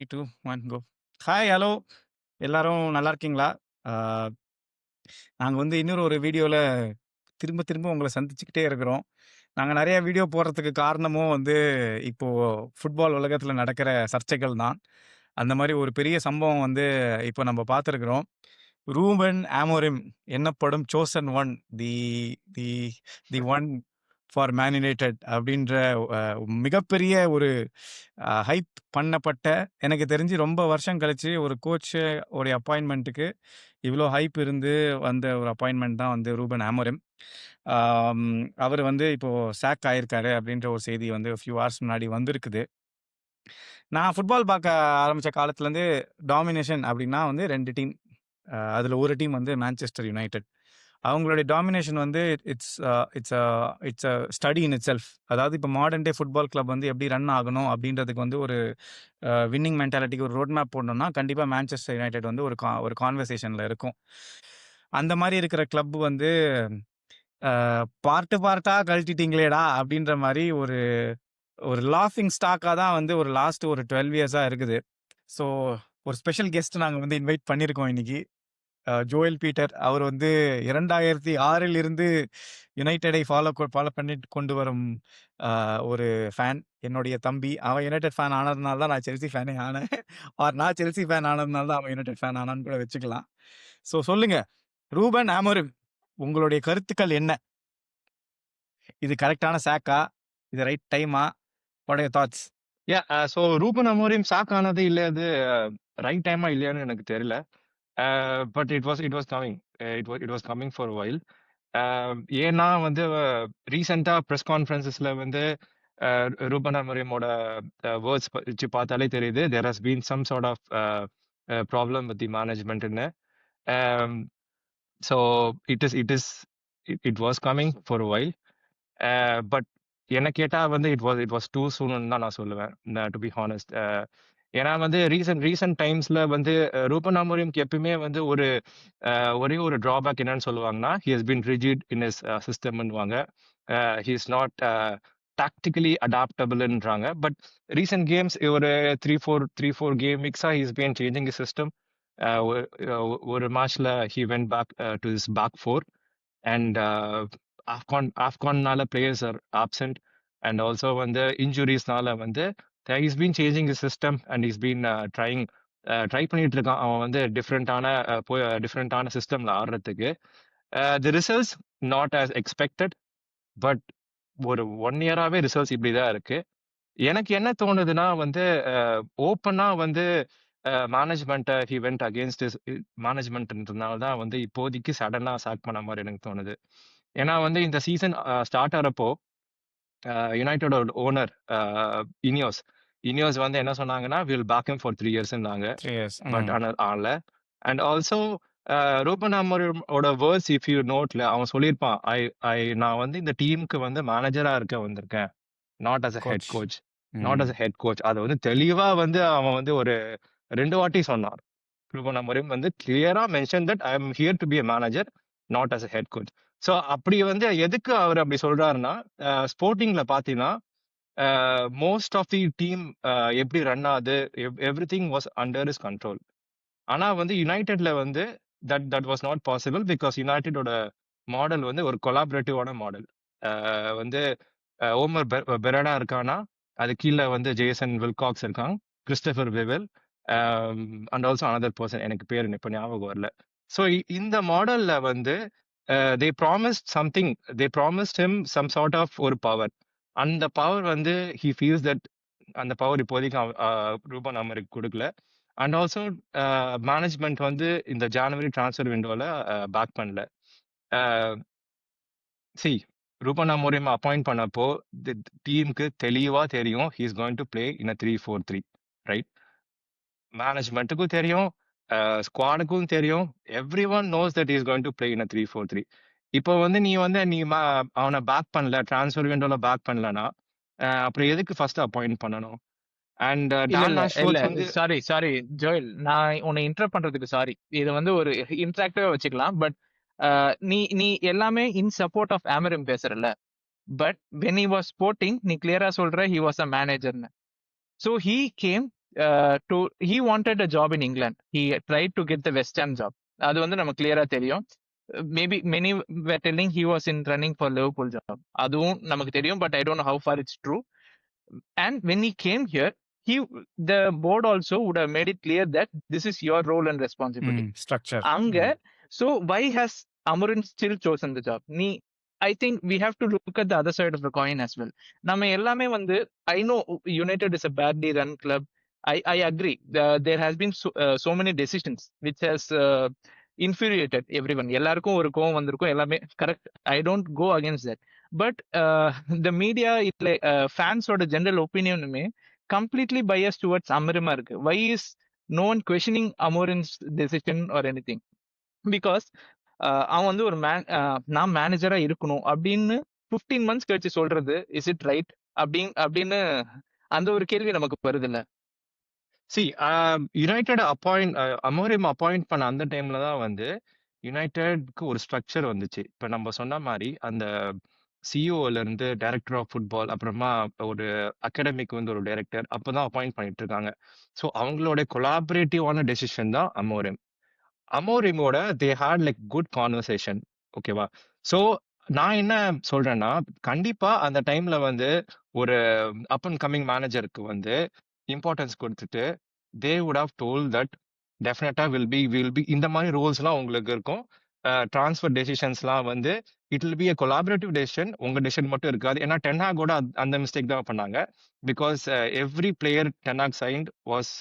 2, 1 கோ. Hi, hello. எல்லாரும் நல்லா இருக்கீங்களா? ஆ, நாங்க இன்னொரு ஒரு வீடியோல திரும்ப திரும்ப உங்கள சந்திச்சுக்கிட்டே இருக்கிறோம். நாங்க நெறைய வீடியோ போடுறதுக்கு காரணமும் இப்போ ஃபுட்பால் உலகத்துல நடக்கிற சர்ச்சைகள் தான். அந்த மாரி ஒரு பெரிய சம்பவம் இப்போ நம்ம பார்த்திருக்கிறோம். ரூபன் ஆமோரிம் என்னப்படும் chosen one, the the the one for Man United அப்படின்ற அ மிகப்பெரிய ஒரு ஹைப் பண்ணப்பட்ட, எனக்கு தெரிஞ்சு ரொம்ப வருஷம் கழிச்சு ஒரு கோச் உடைய அப்பாயின்ட்மென்ட்‌க்கு இவ்ளோ ஹைப் இருந்து வந்த ஒரு அப்பாயின்ட்மென்ட் தான் ரூபன் ஆமோரிம். ஆம், அவரு இப்போ சாக் ஆயிருக்காரு அப்படின்ற ஒரு செய்தி ஃபியூ ஹார்ஸ் முன்னாடி வந்திருக்குது. நான் ஃபுட்பால் பார்க்க ஆரம்பிச்ச காலத்துலேருந்து டாமினேஷன் அப்படின்னா 2 டீம். அதில ஒரு டீம் மான்செஸ்டர் யுனைட்டட். அவங்களுடைய domination it's it's it's a study in itself. அதாவது இப்போ மாடர்ன் டே ஃபுட்பால் கிளப் எப்படி ரன் ஆகணும் அப்படின்றதுக்கு ஒரு வின்னிங் மென்டாலிட்டிக்கு ஒரு ரோட் மேப் போடணும்னா, கண்டிப்பா மான்செஸ்டர் யுனைட்டட் ஒரு கான்வர்சேஷன்ல இருக்கும். அந்த மாரி இருக்கிற கிளப் பார்ட் பார்ட்டா கழட்டிட்டீங்களேடா! அப்படின்ற மாரி ஒரு ஒரு லாஃபிங் ஸ்டாக்கா தான் ஒரு லாஸ்ட் ஒரு 12 இயர்ஸா இருக்குது. ஸோ ஒரு ஸ்பெஷல் கெஸ்ட் நாங்க இன்வைட் பண்ணியிருக்கோம் இன்னைக்கு. Joel Peter. அவர் 2006ல் இருந்து யுனைட்டடை ஃபாலோ பண்ணிட்டு கொண்டு வரும் ஒரு ஃபேன். என்னுடைய தம்பி. அவன் யுனைட்டட் ஃபேன் ஆனதுனால தான் நான் செல்சி ஃபேனே ஆனேன். ஆர் நான் செல்சி ஃபேன் ஆனதுனால தான் அவன் யுனைட்டட் ஃபேன் ஆனான்னு கூட வச்சுக்கலாம். ஸோ சொல்லுங்க. ரூபன் ஆமோரிம், உங்களுடைய கருத்துக்கள் என்ன? இது கரெக்ட்டான சாக்கா? இது ரைட் டைமா? What are your thoughts? So Ruben Amorim sack ஆனது இல்ல அது ரைட் டைமா இல்லையான்னு எனக்கு தெரியல. But it was coming. It was coming for while. ஏன்னா ரீசெண்டா பிரஸ் கான்ஃபரன்சஸ்ல ரூபன் அமோரிமோட வேர்ட்ஸ் வச்சு பார்த்தாலே தெரியுது. There has been some sort of problem with the மேனேஜ்மெண்ட்னு. So it was coming for while. But என்ன கேட்டா இட் வாஸ் டூ சூன்னு தான் நான் சொல்லுவேன், டு பி ஹானஸ்ட். ஏன்னா ரீசன்ட் டைம்ஸ்ல ரூபன் அமோரிம்க்கு எப்பயுமே ஒரு ஒரே ஒரு டிராபேக் என்னன்னு சொல்லுவாங்கன்னா, he has been rigid in his சிஸ்டம்னுவாங்க. ஹி இஸ் நாட் டாக்டிக்கலி அடாப்டபிள்ன்றாங்க. பட் ரீசன்ட் கேம்ஸ் ஒரு த்ரீ ஃபோர் கேம் மிக்ஸா he is been changing his system. ஒரு மேட்ச்ல he went back to his back four. And AFCON-னால players are absent, and also injuries-னால he's been changing his system, and he's been try பண்ணிட்டு இருக்கான். அவன் டிஃப்ரெண்டான சிஸ்டம்ல ஆடுறதுக்கு. The results not as expected, but ஒரு 1 இயராவே ரிசல்ட்ஸ் இப்படிதான் இருக்கு. எனக்கு என்ன தோணுதுன்னா ஓப்பனா மேனேஜ்மெண்ட்டை ஹி வெண்ட் அகேன்ஸ்ட் இஸ் மேனேஜ்மெண்ட்ன்றதுனால தான் இப்போதைக்கு சடனா சாக் பண்ண மாதிரி எனக்கு தோணுது. ஏன்னா இந்த சீசன் ஸ்டார்ட் ஆகிறப்போ யுனைட்டடோட ஓனர் இனியோஸ் என்ன சொன்னாங்கன்னா, வில் பேக் ஹிம் ஃபார் 3 இயர்ஸ்னாங்க. 3 இயர்ஸ். பட் ஆனால் ஆகல. அண்ட் ஆல்சோ ரூபன் அமோரிமோட வேர்ட்ஸ், இஃப் யூ நோட்ல அவன் சொல்லியிருப்பான், நான் இந்த டீமுக்கு மேனேஜரா வந்திருக்கேன், not as a head coach. Coach. Not as a head coach. அதை தெளிவா அவன் ஒரு 2 வாட்டி சொன்னான். ரூபன் அமோரிம் கிளியரா mention that I am here to be a manager, not as a head coach. So அப்படி எதுக்கு அவர் அப்படி சொல்றாருன்னா, ஸ்போர்ட்டிங்ல பாத்தீங்கன்னா மோஸ்ட் ஆஃப் தி டீம் எப்படி ரன் ஆகுது, everything was under his control. ஆனா யுனைடெட்ல that was not possible, because யுனைடெடோட மாடல் ஒரு கொலாபரேட்டிவான மாடல். வந்து ஓமர் பெரடா இருக்கானா, அது கீழே ஜேசன் வில்காக்ஸ் இருக்காங்க, Christopher Vivell, and also another person, எனக்கு பேர் இப்போ ஞாபகம் வரல. ஸோ இந்த மாடல்ல they promised something, they promised him some sort of ஒரு பவர். அந்த பவர் ஹி ஃபீல்ஸ் தட் அந்த பவர் இப்போதைக்கு ரூபன் அமருக்கு கொடுக்கல. அண்ட் ஆல்சோ மேனேஜ்மெண்ட் இந்த ஜனவரி டிரான்ஸ்ஃபர் விண்டோல பேக் பண்ணல. சி ரூபன் அமோரிம் அப்பாயிண்ட் பண்ணப்போ டீமுக்கு தெளிவா தெரியும் he is going to play in a 3-4-3, right? மேனேஜ்மெண்ட்டுக்கும் தெரியும், ஸ்குவாடுக்கும் தெரியும், everyone knows that is going to play in 3-4-3. இப்போ நீ நீ அவனை பேக் பண்ணல, டிரான்ஸ்ஃபர் விண்டோல பேக் பண்ணலன்னா, அப்புறம் எதுக்கு ஃபர்ஸ்ட் அப்பாயிண்ட் பண்ணணும்? அண்ட் இல்ல சாரி ஜோயல், நான் உன்னை இன்டரப்ட் பண்றதுக்கு சாரி. இது ஒரு இன்ட்ராக்டிவா வச்சுக்கலாம். பட் நீ நீ எல்லாமே இன் சப்போர்ட் ஆஃப் ஆமரிம் பேசுறல. But when he was Sporting, நீ கிளியரா சொல்ற ஹி வாஸ் அ மேனேஜர்னு. So he came he wanted a job in England. He tried to get the West Ham job. அது வந்து நமக்கு கிளியரா தெரியும். Maybe many were telling he was in running for Liverpool job. அதுவும் நமக்கு தெரியும், but I don't know how far it's true. And when he came here, the board also would have made it clear that this is your role and responsibility. Structure. அங்க so why has Amorim still chosen the job? I think we have to look at the other side of the coin as well. நம்ம எல்லாமே வந்து I know United is a badly run club. I agree. There has been so many decisions which has infuriated everyone. எல்லாருக்கும் ஒரு கோவம் வந்திருக்கும், எல்லாமே correct. I don't go against that. But the media இல்ல ஃபேன்ஸோட general ஒப்பீனியனுமே completely biased towards Amorim இருக்கு. Why is no one questioning Amorim's decision or anything? Because அவன் வந்து ஒரு நான் மேனேஜரா இருக்கணும் அப்படின்னு 15 months கழிச்சு சொல்றது இஸ் இட் ரைட் அப்படின்னு அந்த ஒரு கேள்வி நமக்கு வருது இல்ல. சி யுனைடெட் அமோரிம் அப்பாயிண்ட் பண்ண அந்த டைம்ல தான் வந்து யுனைடெட்க்கு ஒரு ஸ்ட்ரக்சர் வந்துச்சு. இப்ப நம்ம சொன்ன மாதிரி அந்த சிஇஓல இருந்து டைரக்டர் ஆஃப் ஃபுட்பால், அப்புறமா ஒரு அகாடமிக்கு வந்து ஒரு டைரக்டர் அப்பதான் அப்பாயிண்ட் பண்ணிட்டு இருக்காங்க. ஸோ அவங்களோட கொலாபரேட்டிவான டெசிஷன் தான் அமோரிமோட they had like good conversation. ஓகேவா? ஸோ நான் என்ன சொல்றேன்னா, கண்டிப்பா அந்த டைம்ல வந்து ஒரு அப் அண்ட் கம்மிங் மேனேஜருக்கு வந்து இம்பார்ட்டன்ஸ் கொடுத்துட்டு they would have told that டெஃபினட்டா வில் பி இந்த மாதிரி ரோல்ஸ்லாம் உங்களுக்கு இருக்கும். டிரான்ஸ்ஃபர் டெசிஷன்ஸ்லாம் வந்து it will be a collaborative decision. உங்க டெசிஷன் மட்டும் இருக்காது. ஏன்னா டென்ஹாகோட அந்த மிஸ்டேக் தான் பண்ணாங்க. Because every player Ten Hag signed was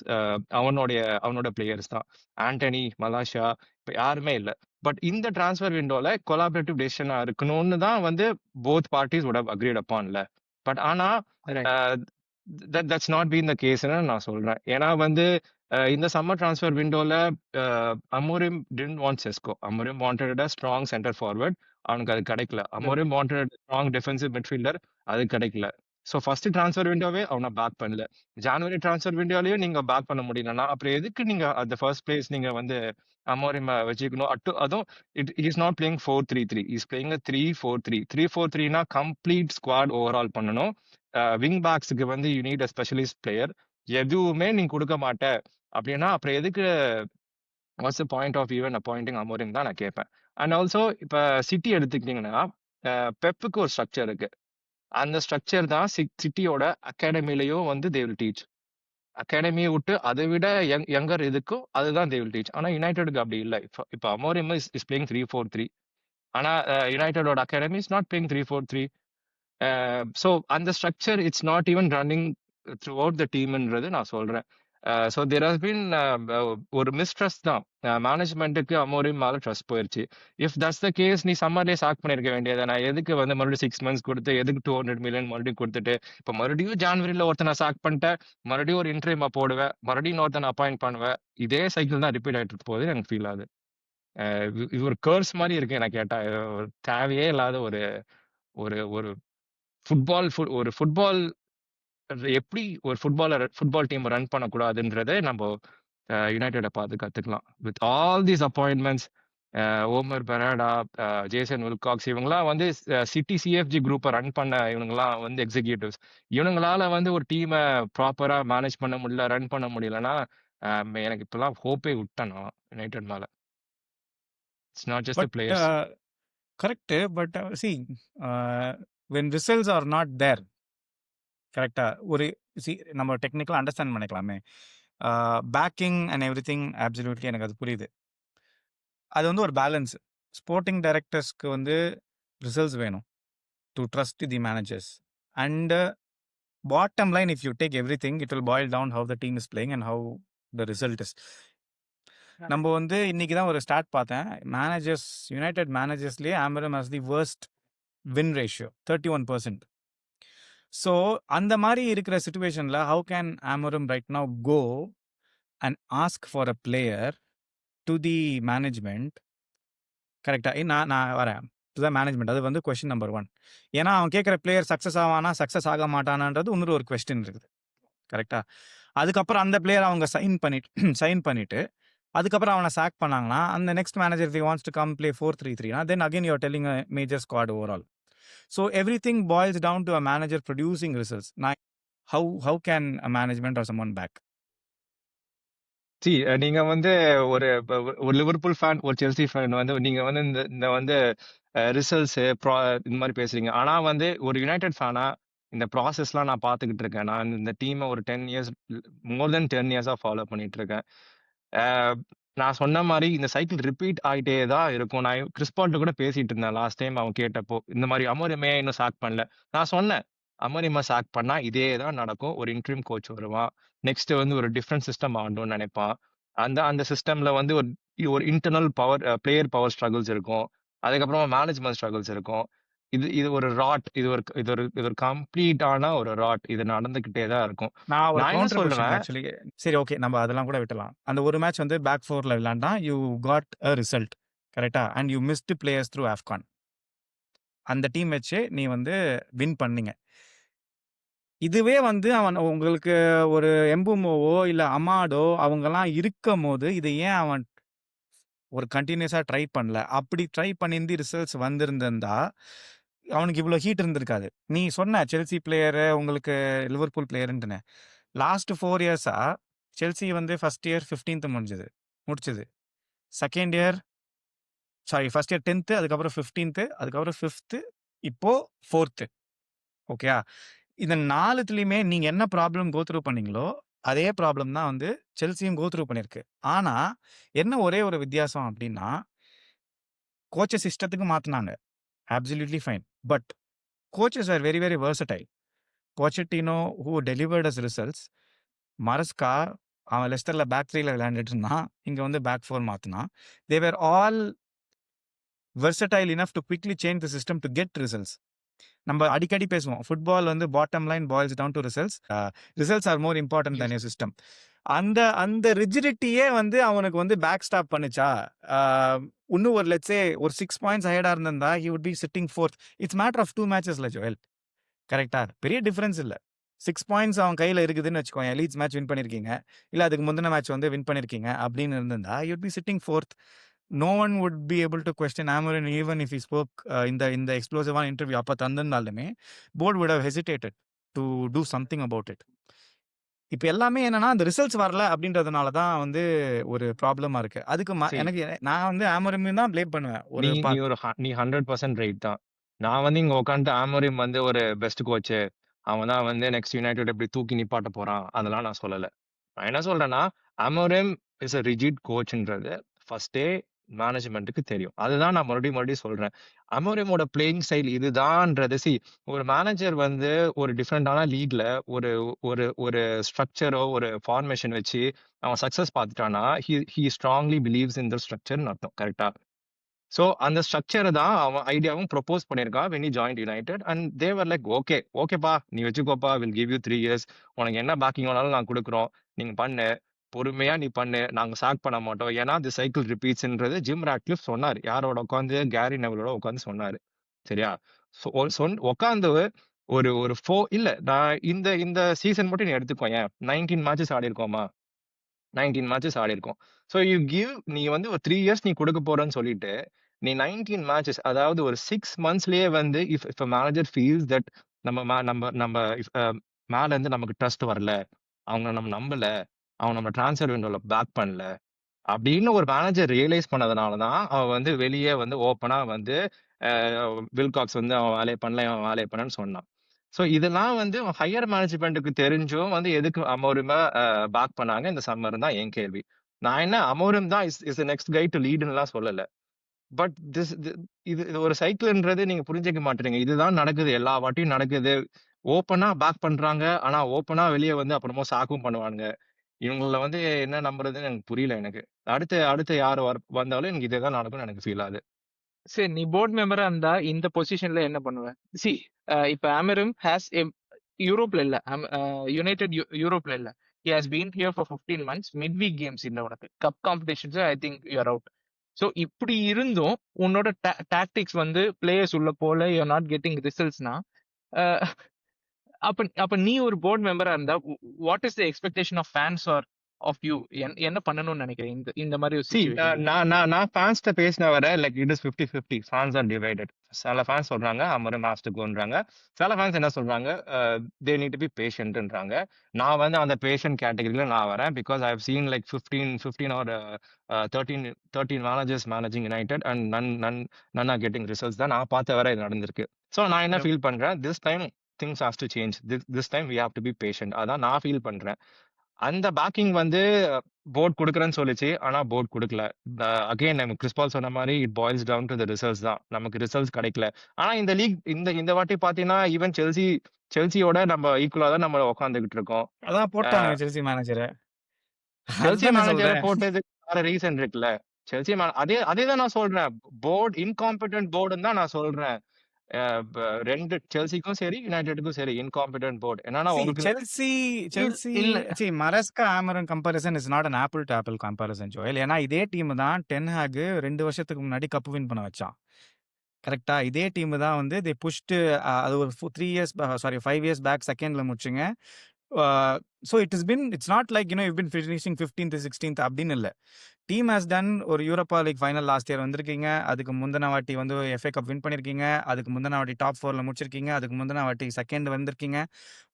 அவனோட பிளேயர்ஸ் தான். ஆண்டனி, மலாஷா, இப்போ யாருமே இல்லை. பட் இந்த டிரான்ஸ்ஃபர் விண்டோல கொலாபரேட்டிவ் டெசிஷனா இருக்கணும்னு தான் வந்து both parties would have agreed அப்பான்ல. பட் ஆனா தட்ஸ் நாட் பீன் த கேஸ்ன்னு நான் சொல்றேன். ஏன்னா வந்து இந்த சம்மர் டிரான்ஸ்ஃபர் விண்டோல Amorim didn't want Sesko. Amorim wanted a strong centre forward, அவனுக்கு அது கிடைக்கல. Amorim wanted strong defensive midfielder, அது கிடைக்கல. ஸோ ஃபர்ஸ்ட் டிரான்ஸ்ஃபர் விண்டோவே அவனை பேக் பண்ணல. ஜான்வரி டிரான்ஸ்ஃபர் விண்டோலயும் நீங்க பேக் பண்ண முடியலன்னா அப்புறம் எதுக்கு நீங்க அந்த ஃபர்ஸ்ட் பிளேஸ் நீங்க வந்து அமோரிம் வச்சுக்கணும்? அதுவும் it is not playing 4-3-3, is playing 3-4-3. 3-4-3னா கம்ப்ளீட் ஸ்குவாட் ஓவரால் பண்ணணும். விங் பேக்ஸுக்கு வந்து you need a specialist player. எதுவுமே நீங்க கொடுக்க மாட்ட அப்படின்னா அப்புறம் எதுக்கு what's the point of even appointing Amorim தான் நான் கேட்பேன். அண்ட் ஆல்சோ இப்போ சிட்டி எடுத்துக்கிட்டீங்கன்னா பெப்புக்கு ஒரு ஸ்ட்ரக்சர் இருக்கு. அந்த ஸ்ட்ரக்சர் தான் சிட்டியோட அகாடமிலையும் வந்து தே வில் டீச். அகாடமியை விட்டு அதை விட யங்கர் இதுக்கும் அதுதான் தே வில் டீச். ஆனால் யுனைடெடுக்கு அப்படி இல்லை. இப்போ அமோரிம் இஸ் பிளேயிங் 3-4-3. ஆனால் யுனைடெடோட academy is not playing 3-4-3. So அந்த structure it's not even running throughout the டீம்ன்றது நான் சொல்றேன். ஸோ தேர் ஹஸ் பீன் ஒரு மிஸ்ட்ரஸ்ட் தான். மேனேஜ்மெண்ட்டுக்கு அமோரிம் மேலே ட்ரஸ்ட் போயிருச்சு. இஃப் தட்ஸ் த கேஸ், நீ சம்மர்லேயே சாக் பண்ணியிருக்க வேண்டியது. நான் எதுக்கு வந்து மறுபடியும் 6 months கொடுத்து எதுக்கு 200 million மறுபடியும் கொடுத்துட்டு இப்போ மறுபடியும் ஜான்வரியில் ஒருத்தனை சாக் பண்ணிட்டேன், மறுபடியும் ஒரு இன்டர்வியூமா போடுவேன், மறுபடியும் ஒருத்தனை அப்பாயிண்ட் பண்ணுவேன். இதே சைக்கிள் தான் ரிப்பீட் ஆகிட்டு போகுது. எனக்கு ஃபீல் ஆகுது. இது ஒரு கர்ஸ் மாதிரி இருக்கு எனக்கு கேட்டா. தேவையே இல்லாத ஒரு ஒரு ஒரு ஃபுட்பால் எப்படி ஒரு ஃபுட்பால் டீம் ரன் பண்ணக்கூடாதுன்றதை நம்ம யுனைடெடை பார்த்து கத்துக்கலாம். With all these appointments, Omar Berrada, Jason Wilcox, இவங்கெல்லாம் வந்து சிட்டி சிஎஃப்ஜி குரூப்பை ரன் பண்ண இவங்கெல்லாம் வந்து எக்ஸிக்யூட்டிவ்ஸ். இவங்களால வந்து ஒரு டீமை ப்ராப்பரா மேனேஜ் பண்ண முடியல, ரன் பண்ண முடியலன்னா எனக்கு இப்பெல்லாம் ஹோப்பே விட்டேன் நான் யுனைடெட் மேல. It's not just the players. Correct. But see when results are not there, கரெக்டா ஒரு நம்ம டெக்னிக்கலாக அண்டர்ஸ்டாண்ட் பண்ணிக்கலாமே. Backing and everything absolutely எனக்கு அது புரியுது. அது வந்து ஒரு பேலன்ஸ். ஸ்போர்ட்டிங் டைரக்டர்ஸ்க்கு வந்து ரிசல்ட்ஸ் வேணும் to trust the managers. And bottom line, if you take everything, it will boil down how the team is playing and how the result is. நம்ம வந்து இன்னைக்கு தான் ஒரு ஸ்டார்ட் பார்த்தேன். மேனேஜர்ஸ், யுனைடெட் மேனேஜர்ஸ்லேயே Amorim has the worst win ratio 31%. So அந்த மாதிரி இருக்கிற சுச்சுவேஷனில் how can Amorim right now go and ask for a player to the management? கரெக்டாக நான் வரேன் டு த மேனேஜ்மெண்ட். அது வந்து கொஸ்டின் நம்பர் 1. ஏன்னா அவன் கேட்குற பிளேயர் சக்ஸஸ் ஆவானா சக்ஸஸ் ஆக மாட்டானான்றது இன்னொரு ஒரு கொஸ்டின் இருக்குது. கரெக்டாக அதுக்கப்புறம் அந்த பிளேயர் அவங்க சைன் பண்ணிட்டு அதுக்கப்புறம் அவனை சாக் பண்ணாங்கன்னா அந்த next manager the wants to come play 4-3-3, then again you are telling a major squad overall. So everything boils down to a manager producing results. Now, how can a management or someone back? C நீங்க வந்து ஒரு ஒரு Liverpool fan, ஒரு Chelsea fan வந்து நீங்க வந்து இந்த இந்த வந்து ரிசல்ட்ஸ் இந்த மாதிரி பேசுறீங்க. ஆனா வந்து ஒரு யுனைடெட் ஃபேனா இந்த ப்ராசஸ்லாம் நான் பார்த்துக்கிட்டு இருக்கேன். நான் இந்த டீமை ஒரு 10 இயர்ஸ், மோர் தென் 10 இயர்ஸா ஃபாலோ பண்ணிட்டு இருக்கேன். அஹ் நான் சொன்ன மாதிரி இந்த சைக்கிள் ரிப்பீட் ஆயிட்டே தான் இருக்கும். நான் கிறிஸ் பால்ட்ட கூட பேசிட்டு இருந்தேன் லாஸ்ட் டைம் அவன் கேட்டப்போ, இந்த மாதிரி அமோரிமே இன்னும் சாக் பண்ணல. நான் சொன்னேன், அமோரிமா சாக் பண்ணா இதே தான் நடக்கும். ஒரு இன்ட்ரீம் கோச் வருவான். நெக்ஸ்ட் வந்து ஒரு டிஃப்ரெண்ட் சிஸ்டம் ஆடணும்னு நினைப்பான். அந்த அந்த சிஸ்டம்ல வந்து ஒரு ஒரு internal power, player power struggles இருக்கும். அதுக்கப்புறமா மேனேஜ்மெண்ட் ஸ்ட்ரகிள்ஸ் இருக்கும். இது இது ஒரு ராட். இது ஒரு கம்ப்ளீட்டான ஒரு ராட். இது நடந்துகிட்டே தான் இருக்கும். நான் ஒரு நான் என்ன கவுண்டர் கொஸ்டின் சொல்லுவேன், ஆக்சுவலி. சரி, ஓகே, நம்ம அதெல்லாம் கூட விட்டலாம். அந்த ஒரு மேட்ச் வந்து பேக் ஃபோர்ல விளையாண்டா யூ காட் அ ரிசல்ட், கரெக்டா? And you missed players through AFCON. அந்த டீம் வச்சு நீ வந்து வின் பண்ணீங்க. இதுவே வந்து அவன் உங்களுக்கு ஒரு எம்புமோவோ இல்ல அமாடோ அவங்கலாம் இருக்கும்போது இதை ஏன் அவன் ஒரு கண்டினியூஸா ட்ரை பண்ணல? அப்படி ட்ரை பண்ணியிருந்து ரிசல்ட்ஸ் வந்திருந்திருந்தா அவனுக்கு இவ்வளோ ஹீட் இருந்திருக்காது. நீ சொன்ன செல்சி பிளேயரு உங்களுக்கு லிவர்பூல் பிளேயருன்ட்டுன்னு. லாஸ்ட் 4 இயர்ஸா செல்சி வந்து ஃபர்ஸ்ட் இயர் 15th முடிச்சது. Second year first year 10th, அதுக்கப்புறம் 15th, அதுக்கப்புறம் 5th, இப்போ 4th. ஓகேயா? இந்த 4த்துலயுமே நீங்க என்ன ப்ராப்ளம் கோ த்ரூ பண்ணீங்களோ, அதே ப்ராப்ளம் தான் வந்து செல்சியும் கோ த்ரூ பண்ணியிருக்கு. ஆனா, என்ன ஒரே ஒரு வித்தியாசம் அப்டின்னா, கோச்சஸ் இஷ்டத்துக்கு மாத்துனாங்க. Absolutely fine. But coaches are very, very versatile. Pochettino who delivered us results. Maresca அவன் லெஸ்டர்ல பேக் 3ல விளையாண்டுட்டு இருந்தான். இங்க வந்து பேக் 4 மாத்துனான். They were all versatile enough to quickly change the system to get results. நம்ம அடிக்கடி பேசுவோம். ஃபுட்பால் வந்து bottom line boils down to results. Results are more important than your system. அந்த அந்த ரிஜிடிட்டியே வந்து அவனுக்கு வந்து பேக் ஸ்டாப் பண்ணுச்சா? இன்னும் ஒரு லெட்ஸ் சே ஒரு 6 பாயிண்ட்ஸ் அஹெடா இருந்திருந்தா he would be sitting 4th. It's matter of 2 மேட்சஸ்ல ஜோயல். கரெக்ட்டா? பெரிய டிஃபரன்ஸ் இல்ல. 6 பாயிண்ட்ஸ் அவன் கையில இருக்குதுன்னு வச்சுக்கோயேன். லீட்ஸ் மேட்ச் வின் பண்ணியிருக்கீங்க. இல்ல அதுக்கு முந்தின மேட்ச் வந்து வின் பண்ணியிருக்கீங்க அப்படின்னு இருந்திருந்தா you would be sitting 4th. No one would be able to question Amorim even if he spoke இந்த இந்த எக்ஸ்ப்ளோசிவான இன்டர்வியூ அப்ப தந்திருந்தாலுமே board would have hesitated to do something about it. இப்ப எல்லாமே என்னன்னா, அந்த ரிசல்ட்ஸ் வரல அப்படின்றதுனால தான் வந்து ஒரு ப்ராப்ளமா இருக்கு. அதுக்கு see, எனக்கு நான் வந்து ஆமரிமையும் தான் ப்ளேம் பண்ணுவேன் ஒரு நீ நீ பார்ட். ஒரு நீ 100% ரைட் தான். நான் வந்து இங்க உட்காந்துட்டு ஆமோரிம் வந்து ஒரு பெஸ்ட் கோச்சு. அவன் தான் வந்து நெக்ஸ்ட் யுனைடெட் எப்படி தூக்கி நிப்பாட்ட போறான். அதெல்லாம் நான் சொல்லல. நான் என்ன சொல்றேன்னா, அமோரிம் இஸ் a ரிஜிட் கோச்ன்றது ஃபர்ஸ்டே மேனேஜ்மெண்ட்டுக்கு தெரியும். அதுதான் நான் மறுபடியும் மறுபடியும் சொல்றேன். அமோரிமோட பிளேயிங் ஸ்டைல் இதுதான்ன்றது ஒரு மேனேஜர் வந்து ஒரு டிஃப்ரெண்டான லீக்ல ஒரு ஒரு ஒரு ஸ்ட்ரக்சரோ ஒரு ஃபார்மேஷன் வச்சு அவன் சக்சஸ் பார்த்துட்டான்னா he strongly believes in the ஸ்ட்ரக்சர்னு அர்த்தம். கரெக்டா? சோ அந்த ஸ்ட்ரக்சர தான் அவன் ஐடியாவும் ப்ரொபோஸ் பண்ணியிருக்கான் when he joined United. And they were like, okay ஓகேப்பா நீ வச்சுக்கோப்பா, வில் கிவ் யூ 3 இயர்ஸ். உனக்கு என்ன பேக்கிங் வேணாலும் நான் கொடுக்குறோம். நீங்க பண்ணு. பொறுமையா நீ பண்ணு. நாங்க சாக் பண்ண மாட்டோம். ஏன்னா தி சைக்கிள் ரிப்பீட்ஸ்ன்றது ஜிம் ராட்க்ளிஃப் சொன்னாரு. யாரோட உட்காந்து? கேரி நெவலோட உட்காந்து சொன்னாரு. சரியா? உட்காந்து ஒரு ஒரு இல்ல நான் இந்த இந்த சீசன் மட்டும் நீ எடுத்துக்கோயேன். 19 மேட்சஸ் ஆடி இருக்கோமா? 19 மேட்சஸ் ஆடியிருக்கோம். ஸோ நீ வந்து ஒரு 3 இயர்ஸ் நீ கொடுக்க போறன்னு சொல்லிட்டு, நீ 19 மேட்சஸ் அதாவது ஒரு 6 மந்த்ஸ்லயே வந்து if if a manager feels that நம்ம நம்ம நம்ம இஃப் மேல இருந்து நமக்கு ட்ரஸ்ட் வரல. அவங்க நம்ம நம்பல. அவங்க நம்ம ட்ரான்ஸ்ஃபர் விண்டோல பேக் பண்ணல. அப்படின்னு ஒரு மேனேஜர் ரியலைஸ் பண்ணதுனால தான் அவன் வந்து வெளியே வந்து ஓப்பனா வந்து வில்காக்ஸ் வந்து அவன் வேலையை பண்ணல, அவன் வேலையை பண்ணன்னு சொன்னான். ஸோ இதெல்லாம் வந்து ஹையர் மேனேஜ்மெண்ட்டுக்கு தெரிஞ்சும் வந்து எதுக்கு அமோரிமா பேக் பண்ணாங்க இந்த சம்மர் தான் என் கேள்வி. நான் என்ன அமோரிம் தான் is is next guy to லீடுன்னுலாம் சொல்லல. பட் இது இது ஒரு சைக்கிள்ன்றது நீங்க புரிஞ்சுக்க மாட்டீங்க. இதுதான் நடக்குது. எல்லா வாட்டியும் நடக்குது. ஓப்பனா பேக் பண்றாங்க. ஆனா ஓப்பனா வெளிய வந்து அப்புறமா சாக்கும் பண்ணுவானுங்க. இவங்கள வந்து என்ன நம்புறதுன்னு எனக்கு புரியல எனக்கு. அடுத்து அடுத்து யார் வந்தாலும் எனக்கு இதே தான் நடக்கும்னு எனக்கு ஃபீல் ஆகுது. சரி, நீ போர்ட் மெம்பரா இருந்தா இந்த பொசிஷன்ல என்ன பண்ணுவ? சி, இப்ப அமரம் ஹேஸ் யூரோப்ல இல்ல, யுனைடெட் யூரோப்ல இல்ல. He has been here for 15 months. Mid week games இல்ல உனக்கு. Cup competitions I think you are out. So இப்படி இருந்தும் உன்னோட டாக்டிக்ஸ் வந்து பிளேயர்ஸ் உள்ள போல யூ ஆர் நாட் கெட்டிங் ரிசல்ட்ஸ்னா, அப்ப அப்ப நீ ஒரு போர்ட் மெம்பரா இருந்தா what is the expectation of fans or of you என்ன பண்ணணும்னு நினைக்கிறேன் இந்த மாதிரி ஒரு See, சுச்சுவேஷன்? நான் ஃபேன்ஸ்ட்ட பேசின வரை like it is 50-50. Fans are divided. சில ஃபேன்ஸ் சொல்றாங்க அமரம் ஹாஸ் டூ கோன்றாங்க. சில ஃபேன்ஸ் என்ன சொல்றாங்க, தே நீட் டு பி பேஷண்ட்ன்றாங்க. நான் வந்து அந்த பேஷண்ட் கேட்டகரியில நான் வரேன். Because I have seen like 15 or 13 managers managing United and none are getting results தான் நான் பார்த்த வரை இது நடந்திருக்கு. ஸோ நான் என்ன ஃபீல் பண்றேன், this time things has to change. This time we have to be patient. அதான் நான் ஃபீல் பண்றேன். அந்த பேக்கிங் வந்து போர்ட் குடுக்குறேன்னு சொல்லுச்சு. ஆனா போர்ட் குடுக்கல. அகைன் நம்ம கிறிஸ் பால் சொன்ன மாரி it boils down to the results தான். நமக்கு ரிசல்ட்ஸ் கிடைக்கல. ஆனா இந்த லீக் இந்த வாட்டி பார்த்தீங்கன்னா, ஈவன் செல்சியோட நம்ம ஈக்குவலா தான் நம்ம உட்கார்ந்துகிட்டு இருக்கோம். அதான் போட்டாங்க செல்சி மேனேஜரை. செல்சி அதுதானே மேனேஜர சொல்றேன். போட்டதுக்கு வேற ரீசன் இருக்குல்ல. அதே தான் நான் சொல்றேன். போர்ட் இன்காம்பிட்டன்ட் போர்டுன்னு தான் நான் சொல்றேன். 2 செல்சிக்கும் சரி, யுனைட்டெடுக்கும் சரி இன்காம்பிட்டன்ட் போர்ட். என்னன்னா See, உங்களுக்கு Chelsea, இல்ல Maresca Amorim comparison is not an apple to apple comparison, Joel. ஏன்னா இதே டீம் தான் டென் ஹாக் 2 வருஷத்துக்கு முன்னாடி கப் வின் பண்ண வச்சான். கரெக்ட்டா? இதே டீம் தான் வந்து தே புஷ்டு அது ஒரு 3 இயர்ஸ் சாரி 5 இயர்ஸ் பேக் செகண்ட்ல முடிச்சுங்க. So it's not like you been finishing 15th 16th அப்படின்னு இல்ல. டீம் ஹாஸ் டன் ஒரு Europa League final last year வந்திருக்கீங்க. அதுக்கு முந்தின வாட்டி வந்து எஃப்ஏ கப் வின் பண்ணியிருக்கீங்க. அதுக்கு முந்தின வாட்டி டாப் 4ல முடிச்சிருக்கீங்க. அதுக்கு முந்தின வாட்டி செகண்ட் வந்திருக்கீங்க.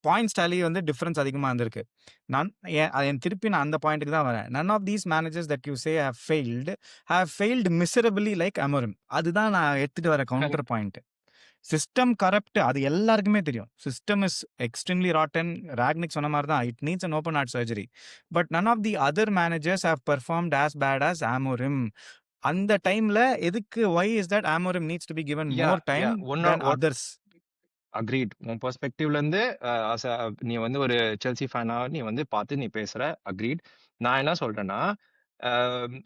பாயிண்ட்ஸ் டாலி வந்து டிஃபரன்ஸ் அதிகமாக இருந்திருக்கு. என் திருப்பி நான் அந்த பாயிண்ட்டுக்கு தான் வரேன். None of these managers that you say have failed miserably like Amorim. அதுதான் நான் எடுத்துட்டு வர கவுண்டர் பாயிண்ட். சிஸ்டம் கரப்ட், அது எல்லாருக்குமே தெரியும். System is extremely rotten. Rangnick சொன்ன மாதிரி தான், it needs an open heart surgery. But none of the other managers have performed as bad as Amorim. அந்த டைம்ல எதுக்கு why is that Amorim needs to be given more time than others? Agreed. உன் பெர்ஸ்பெக்டிவ்ல இருந்து நீ வந்து ஒரு Chelsea ஃபேனா நீ வந்து பார்த்து நீ பேசுற. அக்ரீட். நான் என்ன சொல்றேன்னா,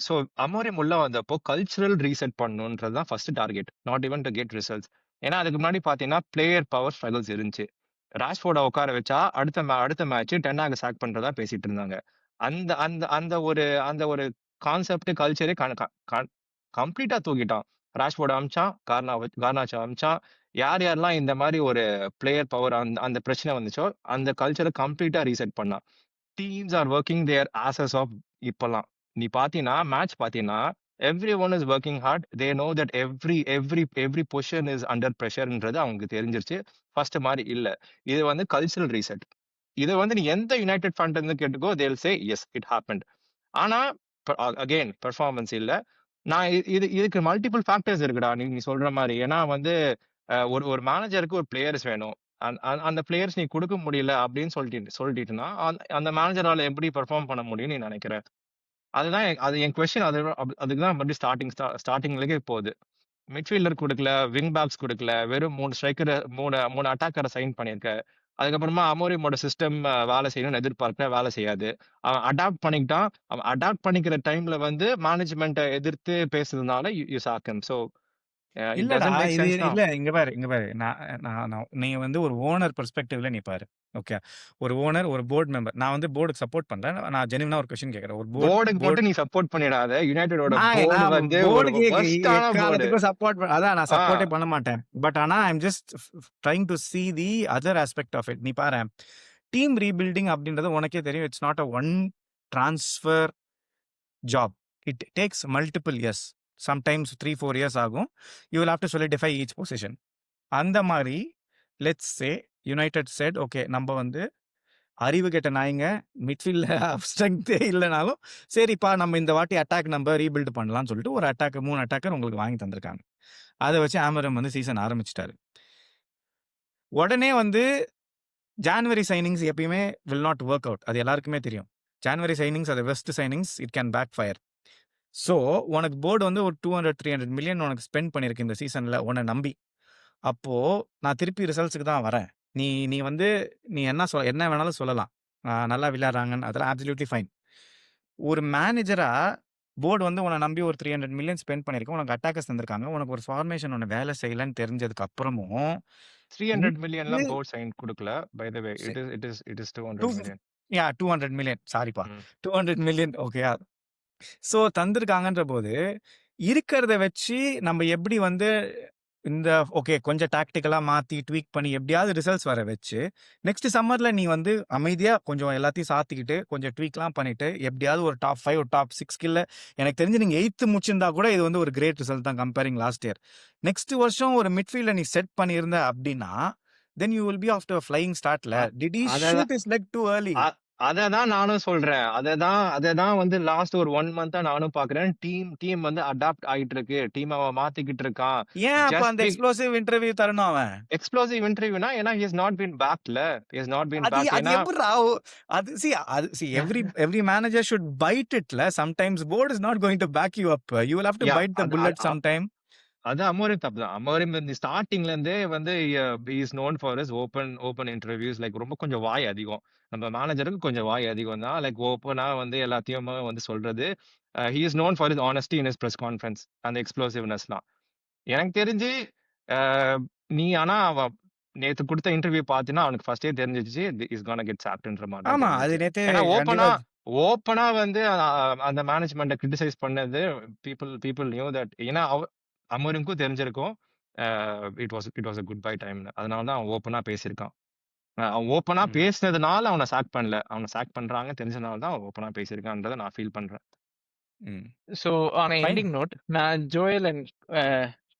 ஸோ அமோரிம் உள்ள வந்தப்போ கல்ச்சுரல் ரீசெட் பண்ணணுன்றது தான் first target. Not even to get results. ஏன்னா அதுக்கு முன்னாடி பார்த்தீங்கன்னா பிளேயர் பவர் ஸ்ட்ரகிள்ஸ் இருந்துச்சு. ராஷ்ஃபோர்டை உட்கார வச்சா அடுத்த மேட்ச் டென்னாக சாக் பண்றதா பேசிட்டு இருந்தாங்க. அந்த அந்த அந்த ஒரு கான்செப்ட் கல்ச்சரே கம்ப்ளீட்டா தூக்கிட்டான். Rashford அமிச்சான், Garnacho அமிச்சான். யாரெல்லாம் இந்த மாதிரி ஒரு பிளேயர் பவர் அந்த பிரச்சனை வந்துச்சோ அந்த கல்ச்சரை கம்ப்ளீட்டா ரீசெட் பண்ணான். Teams are working their arses off. இப்பெல்லாம் நீ பாத்தீங்கன்னா மேட்ச் பாத்தீங்கன்னா everyone is working hard. They know that every position is under ப்ரெஷர்ன்றது அவங்களுக்கு தெரிஞ்சிருச்சு. ஃபர்ஸ்ட் மாதிரி இல்ல. இது வந்து கல்ச்சரல் ரீசெட். இதை வந்து நீ எந்த யுனைடெட் ஃபேன் இருந்து கேட்டுக்கோ, தேல் சே எஸ் இட் ஹேப்பன்ட். ஆனா அகைன் பெர்ஃபார்மன்ஸ் இல்ல. நான் இதுக்கு மல்டிபிள் ஃபேக்டர்ஸ் இருக்குடா நீ சொல்ற மாதிரி. ஏன்னா வந்து ஒரு மேனேஜருக்கு ஒரு பிளேயர்ஸ் வேணும். அந்த பிளேயர்ஸ் நீ கொடுக்க முடியல அப்படின்னு சொல்லிட்டீங்கன்னா அந்த மேனேஜரால எப்படி பெர்ஃபார்ம் பண்ண முடியும்னு நீ நினைக்கிற? அதுதான் அது என் கொஸ்டின். அதுக்கு தான் மறுபடியும் ஸ்டார்டிங்லயே போகுது. மிட்ஃபீல்டர் கொடுக்கல, விங் பேக்ஸ் கொடுக்கல, வெறும் 3 ஸ்ட்ரைக்கர் 3 அட்டாக்கரை சைன் பண்ணியிருக்க. அதுக்கப்புறமா அமோரிமோட சிஸ்டம் வேலை செய்யணும்னு எதிர்பார்க்க வேலை செய்யாது. அவன் அடாப்ட் பண்ணிக்கிட்டான். அவன் அடாப்ட் பண்ணிக்கிற டைம்ல வந்து மேனேஜ்மெண்ட்டை எதிர்த்து பேசுறதுனால யூ சாக். ஸோ இட் இல்லடா, டசன்ட் மேக் இது சென்ஸ் நவ். இல்ல. இங்க பாரு. நீ வந்து ஒரு ஓனர் பெர்ஸ்பெக்டிவ்ல நீ பாரு. ஓகே, ஒரு ஓனர், ஒரு போர்டு மெம்பர். நான் வந்து போர்டுக்கு சப்போர்ட் பண்றேன். நான் ஜெனுவினா ஒரு கொஸ்டின் கேட்கறேன். ஒரு போர்டுக்கு போர்டு மட்டும் நீ சப்போர்ட் பண்ணிடாத. யுனைடெடோட போர்டு நான் வந்து ஒரு போர்டுக்கு வர்ஸ்டான போர்டு. எக்காலத்துக்கும் சப்போர்ட் அதான் நான் ஆ சப்போர்ட்டே பண்ண மாட்டேன். பட் ஆனா I'm just trying to see the other aspect of it. நீ பாரு, டீம் ரீபில்டிங் அப்படின்றது உனக்கே தெரியும். It's not a one transfer job. It takes multiple years. Sometimes 3-4 years ஆகும். You will have to solidify each position. அந்த மாதிரி let's say United set okay, நம்ம வந்து அறிவு கெட்ட நாய்ங்க, மிட்ஃபீல்ட்ல ஸ்ட்ரென்த்தே இல்லைனாலும் சரிப்பா நம்ம இந்த வாட்டி அட்டாக் நம்ம ரீபில்ட் பண்ணலாம்னு சொல்லிட்டு ஒரு 3 அட்டாக்கர் உங்களுக்கு வாங்கி தந்திருக்காங்க. அதை வச்சு ஆமரம் வந்து சீசன் ஆரம்பிச்சிட்டாரு. உடனே வந்து ஜான்வரி சைனிங்ஸ் எப்பயுமே வில் நாட் ஒர்க் அவுட். அது எல்லாருக்குமே தெரியும். ஜான்வரி சைனிங்ஸ் அது worst signings, it can backfire. So உனக்கு போர்டு வந்து ஒரு 200-300 மில்லியன் உனக்கு ஸ்பெண்ட் பண்ணியிருக்கு இந்த சீசனில் உன்னை நம்பி. அப்போது நான் திருப்பி ரிசல்ட்ஸுக்கு தான் வரேன். நீ வந்து நீ என்ன வேணாலும் சொல்லலாம், நல்லா விளையாடுறாங்கன்னு. அதெல்லாம் அப்சல்யூட்லி ஃபைன். ஒரு மேனேஜரா போர்டு வந்து உன்னை நம்பி ஒரு 300 மில்லியன் ஸ்பெண்ட் பண்ணியிருக்கோம். உனக்கு அட்டாக்கர்ஸ் தந்திருக்காங்க. உனக்கு ஒரு ஃபார்மேஷன் ஒன்று வேலை செய்யலைன்னு தெரிஞ்சதுக்கு அப்புறமும் 300 மில்லியன்லாம் போர்ட் சைன் கொடுக்கல. By the way it is 200 million. 200 million சாரிப்பா, ம். 200 மில்லியன் ஓகேயா. ஸோ தந்திருக்காங்கன்ற போது இருக்கிறத வச்சு நம்ம எப்படி வந்து இந்த ஓகே கொஞ்சம் டாக்டிக்கலா மாத்தி, ட்வீக் பண்ணி எப்படியாவது ரிசல்ட்ஸ் வர வச்சு, நெக்ஸ்ட் சம்மர்ல நீ வந்து அமைதியா கொஞ்சம் எல்லாத்தையும் சாத்திக்கிட்டு, கொஞ்சம் ட்வீக்லாம் பண்ணிட்டு, எப்படியாவது ஒரு டாப் 5 ஒரு டாப் 6 கீழ எனக்கு தெரிஞ்சு நீங்க 8த் முடிச்சிருந்தா கூட இது வந்து ஒரு கிரேட் ரிசல்ட் தான் கம்பேரிங் லாஸ்ட் இயர். நெக்ஸ்ட் வருஷம் ஒரு மிட்ஃபீல்ட நீ செட் பண்ணியிருந்த அப்படின்னா, then you will be off to a flying ஸ்டார்ட்ல. அ டிட் ஹி அததான் shoot his leg too early? Uh அததான் நானும் சொல்றேன். அததான் வந்து லாஸ்ட் ஒரு 1 மந்த்தா நானும் பார்க்கிறேன். டீம் வந்து அடாப்ட் ஆயிட்டு இருக்கு. டீம் அவன் மாத்திக்கிட்டு இருக்கான். ஏன் அப்ப ஜஸ்ட் அந்த பி எக்ஸ்ப்ளோசிவ் இன்டர்வியூ தரணும் அவன்? எக்ஸ்ப்ளோசிவ் இன்டர்வியூனா ஏன்னா ஹி ஹஸ் நாட் பீன் பேக்ல. ஹி ஹஸ் நாட் பீன் அது பேக். அது ஏன்னா எப்புட்றா? எவ்ரி மேனேஜர் ஷுட் பைட் இட்ல. Sometimes board is not going to back you up. You will have to yeah bite the அது புல்லட் சம்டைம். அது Amorim தப்பு தான். அமோரிம் இந்த ஸ்டார்ட்டிங்ல இருந்தே வந்து he is known for his open interviews. Like ரொம்ப கொஞ்சம் வாய் அதிகம். நம்ம மேனேஜருக்கு கொஞ்சம் வாய் அதிகம் தான். லைக் ஓப்பனா வந்து எல்லாத்தையுமே வந்து சொல்றது. He is known for his honesty in his press conference. அந்த எக்ஸ்ப்ளோசிவ்னஸ்லாம். எனக்கு தெரிஞ்சு அ நீ ஆனா நேத்து குடுத்த இன்டர்வியூ பார்த்தீன்னா, அவனுக்கு ஃபர்ஸ்ட்டே தெரிஞ்சிருச்சு இஸ் கோனா கெட் சாக்ட்ன்ற மாரி தான் ஆமா. அது தெரிஞ்சுச்சு. நேத்து ஏன்னா கண்டிப்பா ஓப்பனா வந்து அந்த மேனேஜ்மென்ட்ட கிரிட்டிசைஸ் பண்ணது பீப்பிள் நியூ தட். ஏன்னா அமோரிம்க்கும் தெரிஞ்சிருக்கும். Uh it was a goodbye டைம்ன்னு. அதனால தான் அவன் ஓப்பனா பேசியிருக்கான். அவன் ஓப்பனா ம். பேசினதுனால அவன சாக் பண்ணல. அவன சாக் பண்றாங்கன்னு தெரிஞ்சனால தான் அவன் ஓப்பனா பேசியிருக்கான்றத நான் ஃபீல் பண்றேன். ம். So on fine. Ending note, நான் ஜோயல் அண்ட்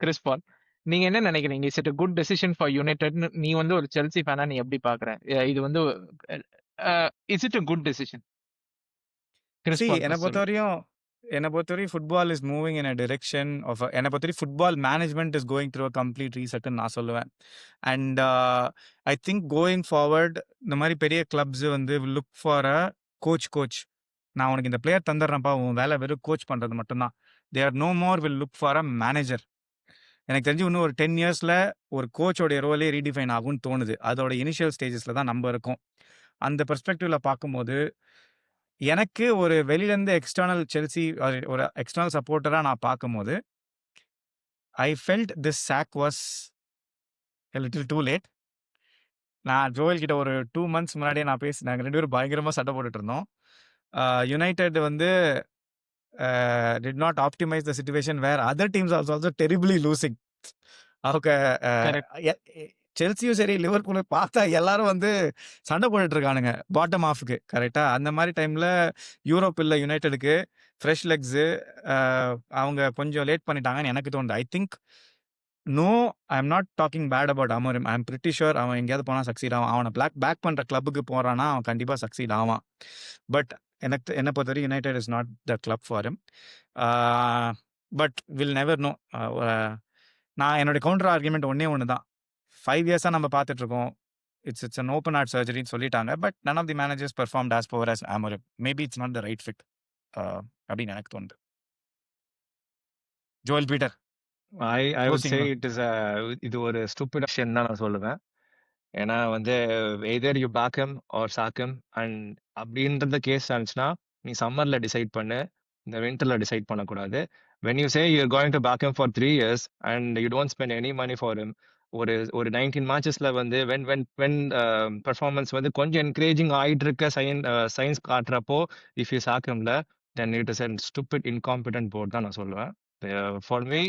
கிறிஸ் பால், நீங்க என்ன நினைக்கிறீங்க? Is it a good decision for யுனைடெட்னு நீ வந்து ஒரு செல்சி ஃபேனா நீ எப்படி பார்க்குற? இது வந்து is it a good decision? Chris Paul என்ன ஃபர்ஸ்ட் சொல்லு. பொறுத்தவரையும் football is moving in a direction of என்ன பொறுத்தவரையும் football management is going through a complete ரீசெட்ன்னு நான் சொல்லுவேன். And I think going forward இந்த மாதிரி பெரிய கிளப்ஸ் வந்து லுக் ஃபார் அ கோச். நான் உனக்கு இந்த பிளேயர் தந்துடுறேன்ப்பா, உன் வேலை வெறும் கோச் பண்ணுறது மட்டும்தான். They are no more will look for a manager. எனக்கு தெரிஞ்சு இன்னும் ஒரு 10 இயர்ஸில் ஒரு கோச்சோடைய ரோலே ரீடிஃபைன் ஆகும்னு தோணுது. அதோட இனிஷியல் ஸ்டேஜஸில் தான் நம்ம இருக்கோம். அந்த பெர்ஸ்பெக்டிவ்ல பார்க்கும்போது எனக்கு ஒரு வெளியிலேருந்து எக்ஸ்டர்னல் செல்சி ஒரு எக்ஸ்டர்னல் சப்போர்ட்டராக நான் பார்க்கும்போது I felt this sack was a little too late. நான் ஜோயல் கிட்ட ஒரு 2 மந்த்ஸ் முன்னாடியே நான் நாங்கள் 2 பேரும் பயங்கரமாக சண்டை போட்டுட்டு இருந்தோம். யுனைடெட் வந்து did not optimise the situation where other teams are also terribly losing. அவங்க கரெக்ட். செல்சியும் சரி லிவர்பூலும் பார்த்தா எல்லாரும் வந்து சண்டை போட்டுட்டு இருக்கானுங்க பாட்டம் ஆஃப்க்கு. கரெக்டா அந்த மாதிரி டைம்ல யூரோப் இல்லை யுனைடெடுக்கு ஃப்ரெஷ் லெக்ஸு அவங்க கொஞ்சம் லேட் பண்ணிட்டாங்கன்னு எனக்கு தோணுது. I think no, I am not talking bad about Amorim. I am pretty sure அவன் எங்கேயாவது போனால் சக்சீட் ஆவான். அவனை பேக் பண்ணுற கிளப்புக்கு போகிறான்னா அவன் கண்டிப்பாக சக்சீட் ஆவான். பட் என்னை பொறுத்தவரைக்கும் United is not the club for him. But will never know. நான் என்னோட கவுண்டர் ஆர்குமெண்ட் ஒன்று தான். 5 இயர்ஸாக நம்ம பார்த்துட்டு இருக்கோம். இட்ஸ் அன் ஓப்பன் ஹார்ட் சர்ஜரின்னு சொல்லிட்டாங்க. But none of the managers performed as poor as Amorim. Maybe it's not the right fit அப்படின்னு எனக்கு தோணுது. Joel Peter I would say closing. இது ஒரு ஸ்டூபிட் ஆக்ஷன் தான் நான் சொல்லுவேன். ஏன்னா வந்து either you back him or sack him. And அப்படின்றத கேஸ் ஆனிச்சுன்னா நீ சம்மர்ல டிசைட் பண்ணு, இந்த வின்டர்ல டிசைட் பண்ணக்கூடாது. When you say you're going to back him for 3 years and you don't spend any money for him. ஒரு 19 மேட்சஸ்ல வந்து வென் பெர்ஃபார்மன்ஸ் வந்து கொஞ்சம் என்கரேஜிங் ஆயிட்டு இருக்க சயின்ஸ் காட்டுறப்போ இஃப் யூ சாக் ஹிம்ல then it is an stupid incompetent board தான் நான் சொல்லுவேன். ஃபார் மீ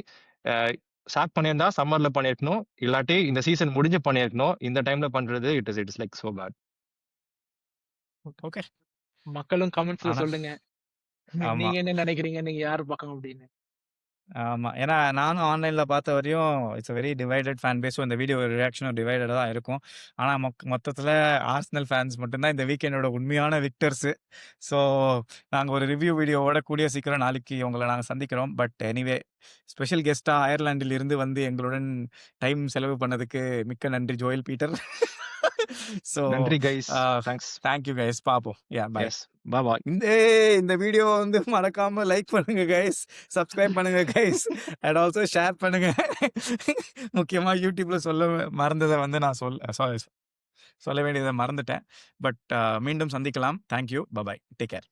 சாக் பண்ணியிருந்தா சம்மர்ல பண்ணியிருக்கணும். இல்லாட்டி இந்த சீசன் முடிஞ்சு பண்ணியிருக்கணும். இந்த டைம்ல பண்றது it is like so bad. Okay. மக்களும் கமெண்ட்ஸ்ல ஆனா சொல்லுங்க. ஆமா. நீங்க என்ன நினைக்கிறீங்க? நீங்க யார் பக்கம் அப்படின்னு. ஆமா. ஏன்னா நானும் ஆன்லைன்ல பார்த்த வரையும் it's a very divided fan base. So இந்த வீடியோ ரியாக்ஷனும் டிவைடடா தான் இருக்கும். ஆனா மொத்தத்துல ஆர்சனல் ஃபேன்ஸ் மட்டும் தான் இந்த வீக்கெண்டோட உண்மையான விக்டர்ஸு. ஸோ நாங்க ஒரு ரிவ்யூ வீடியோவோட கூடிய சீக்கிரம் நாளைக்கு உங்கள நாங்க சந்திக்கிறோம். பட் எனிவே ஸ்பெஷல் கெஸ்ட்டா அயர்லாந்தில் இருந்து வந்து எங்களுடன் டைம் செலவு பண்ணதுக்கு மிக்க நன்றி ஜோயல் பீட்டர். ஸோ நன்றி guys. Thanks. Thank you guys. பார்ப்போம். பாய். எஸ். பாய். இந்த வீடியோ வந்து மறக்காம லைக் பண்ணுங்க கைஸ், சப்ஸ்கிரைப் பண்ணுங்க கைஸ், அண்ட் ஆல்சோ ஷேர் பண்ணுங்க. முக்கியமா யூடியூப்ல சொல்ல மறந்ததை வந்து நான் சொல்ல வேண்டியதை மறந்துட்டேன். பட் மீண்டும் சந்திக்கலாம். தேங்க்யூ. பபாய். Take care.